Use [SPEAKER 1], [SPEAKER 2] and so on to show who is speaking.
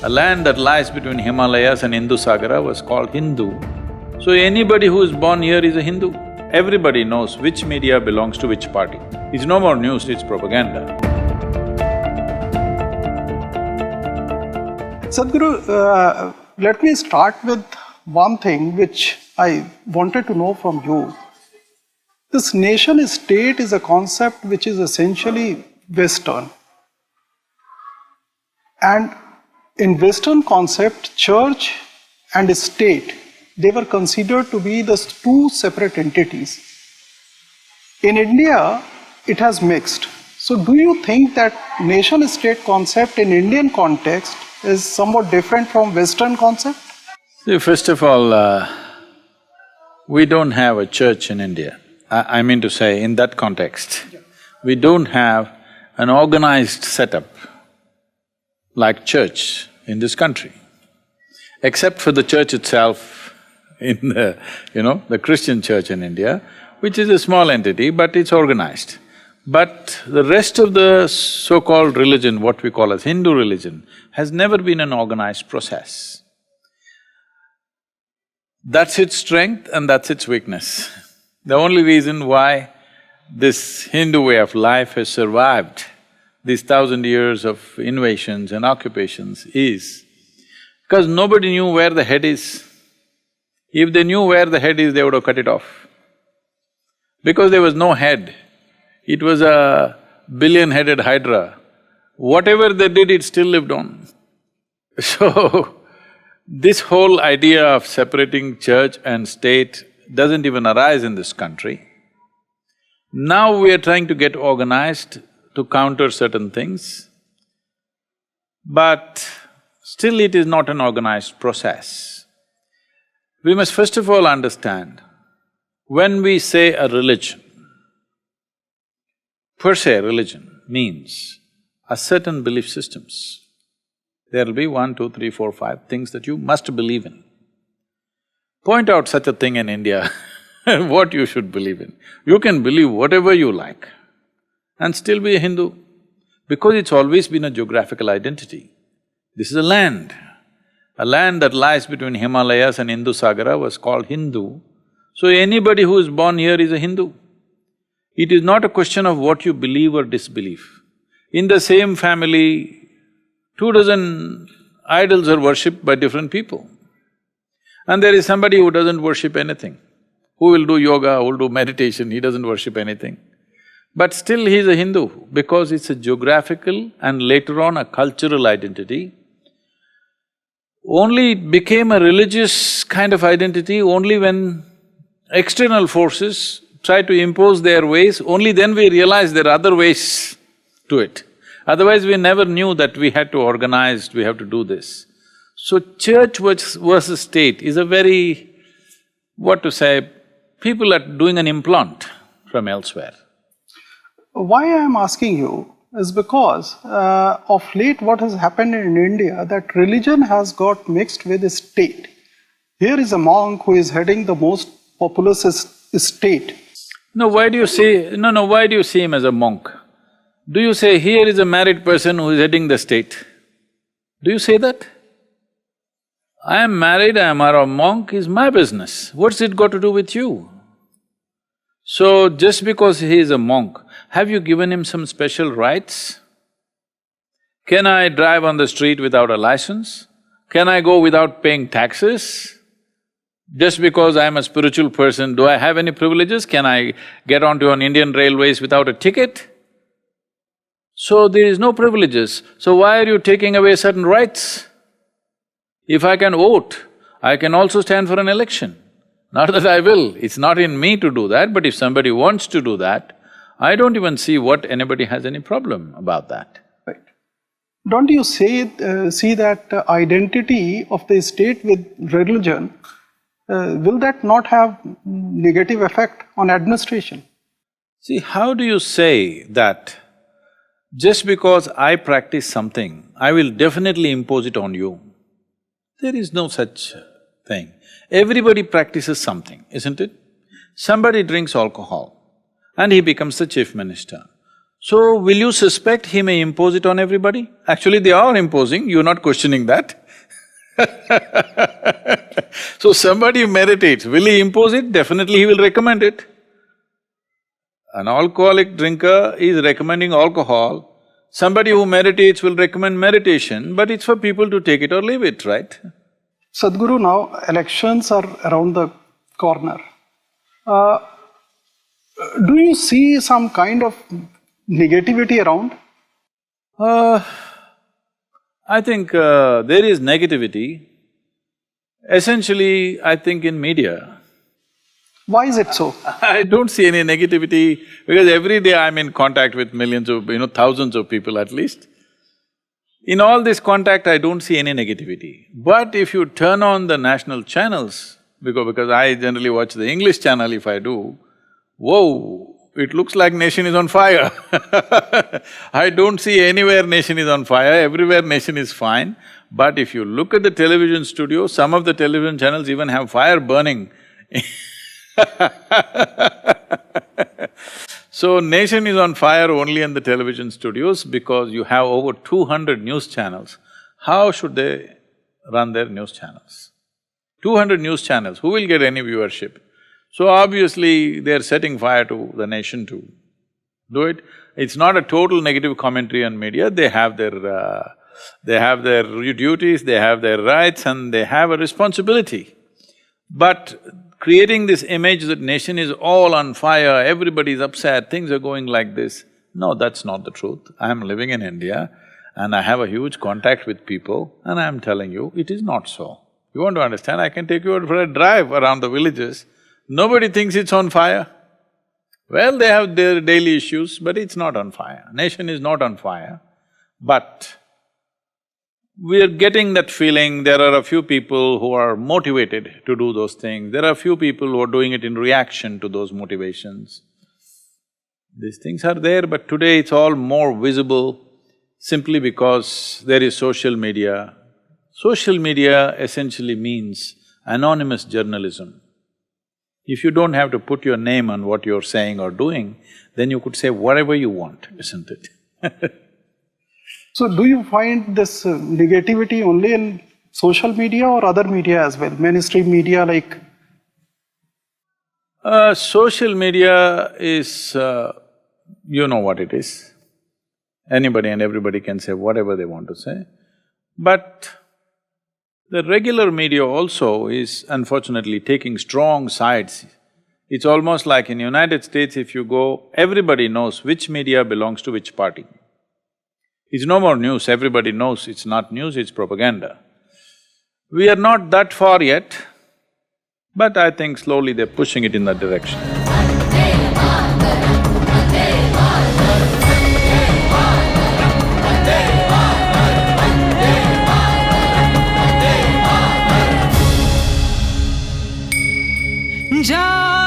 [SPEAKER 1] A land that lies between Himalayas and Hindu Sagara was called Hindu. So anybody who is born here is a Hindu. Everybody knows which media belongs to which party. It's no more news, it's propaganda.
[SPEAKER 2] Sadhguru, let me start with one thing which I wanted to know from you. This nation-state is a concept which is essentially Western. And in Western concept, church and state, they were considered to be the two separate entities. In India, it has mixed. So do you think that nation-state concept in Indian context is somewhat different from Western concept?
[SPEAKER 1] See, first of all, we don't have a church in India. I mean to say, in that context, we don't have an organized setup like church in this country, except for the church itself in the Christian church in India, which is a small entity, but it's organized. But the rest of the so-called religion, what we call as Hindu religion, has never been an organized process. That's its strength and that's its weakness. The only reason why this Hindu way of life has survived these 1,000 years of invasions and occupations is because nobody knew where the head is. If they knew where the head is, they would have cut it off. Because there was no head, it was a billion-headed hydra. Whatever they did, it still lived on. So, this whole idea of separating church and state doesn't even arise in this country. Now we are trying to get organized to counter certain things, but still it is not an organized process. We must first of all understand, when we say a religion, per se religion means a certain belief systems. There'll be 1, 2, 3, 4, 5 things that you must believe in. Point out such a thing in India what you should believe in. You can believe whatever you like and still be a Hindu, because it's always been a geographical identity. This is a land. A land that lies between Himalayas and Hindu Sagara was called Hindu. So anybody who is born here is a Hindu. It is not a question of what you believe or disbelieve. In the same family, 2 dozen idols are worshipped by different people. And there is somebody who doesn't worship anything, who will do yoga, who will do meditation, he doesn't worship anything. But still he is a Hindu because it's a geographical and later on a cultural identity. Only it became a religious kind of identity only when external forces try to impose their ways, only then we realize there are other ways to it. Otherwise we never knew that we had to organize, we have to do this. So church versus state is a very… what to say, people are doing an implant from elsewhere.
[SPEAKER 2] Why I am asking you is because of late what has happened in India, that religion has got mixed with the state. Here is a monk who is heading the most populous state.
[SPEAKER 1] No, why do you say… why do you see him as a monk? Do you say, here is a married person who is heading the state? Do you say that? I am married, I am a monk, is my business. What's it got to do with you? So, just because he is a monk, have you given him some special rights? Can I drive on the street without a license? Can I go without paying taxes? Just because I am a spiritual person, do I have any privileges? Can I get onto an Indian railways without a ticket? So there is no privileges, so why are you taking away certain rights? If I can vote, I can also stand for an election. Not that I will, it's not in me to do that, but if somebody wants to do that, I don't even see what anybody has any problem about that.
[SPEAKER 2] Right. Don't you see that identity of the state with religion, will that not have negative effect on administration?
[SPEAKER 1] See, how do you say that just because I practice something, I will definitely impose it on you? There is no such thing. Everybody practices something, isn't it? Somebody drinks alcohol and he becomes the chief minister. So, will you suspect he may impose it on everybody? Actually, they are imposing, you're not questioning that. So, somebody meditates, will he impose it? Definitely he will recommend it. An alcoholic drinker is recommending alcohol. Somebody who meditates will recommend meditation, but it's for people to take it or leave it, right?
[SPEAKER 2] Sadhguru, now elections are around the corner. Uh, do you see some kind of negativity around?
[SPEAKER 1] I think there is negativity. Essentially, I think in media.
[SPEAKER 2] Why is it so?
[SPEAKER 1] I don't see any negativity because every day I'm in contact with millions of, thousands of people at least. In all this contact, I don't see any negativity. But if you turn on the national channels, because I generally watch the English channel if I do, whoa, it looks like nation is on fire. I don't see anywhere nation is on fire, everywhere nation is fine. But if you look at the television studio, some of the television channels even have fire burning. So, nation is on fire only in the television studios because you have over 200 news channels. How should they run their news channels? 200 news channels, who will get any viewership? So obviously, they're setting fire to the nation to do it. It's not a total negative commentary on media, they have their duties, they have their rights and they have a responsibility. But creating this image that nation is all on fire, everybody is upset, things are going like this, no, that's not the truth. I'm living in India and I have a huge contact with people and I'm telling you, it is not so. You want to understand, I can take you out for a drive around the villages, nobody thinks it's on fire. Well, they have their daily issues, but it's not on fire. Nation is not on fire, but we are getting that feeling there are a few people who are motivated to do those things, there are a few people who are doing it in reaction to those motivations. These things are there, but today it's all more visible simply because there is social media. Social media essentially means anonymous journalism. If you don't have to put your name on what you're saying or doing, then you could say whatever you want, isn't it?
[SPEAKER 2] So do you find this negativity only in social media or other media as well, mainstream media like…
[SPEAKER 1] Social media is… you know what it is. Anybody and everybody can say whatever they want to say. But the regular media also is unfortunately taking strong sides. It's almost like in United States, if you go, everybody knows which media belongs to which party. It's no more news, everybody knows it's not news, it's propaganda. We are not that far yet, but I think slowly they're pushing it in that direction.
[SPEAKER 3] जा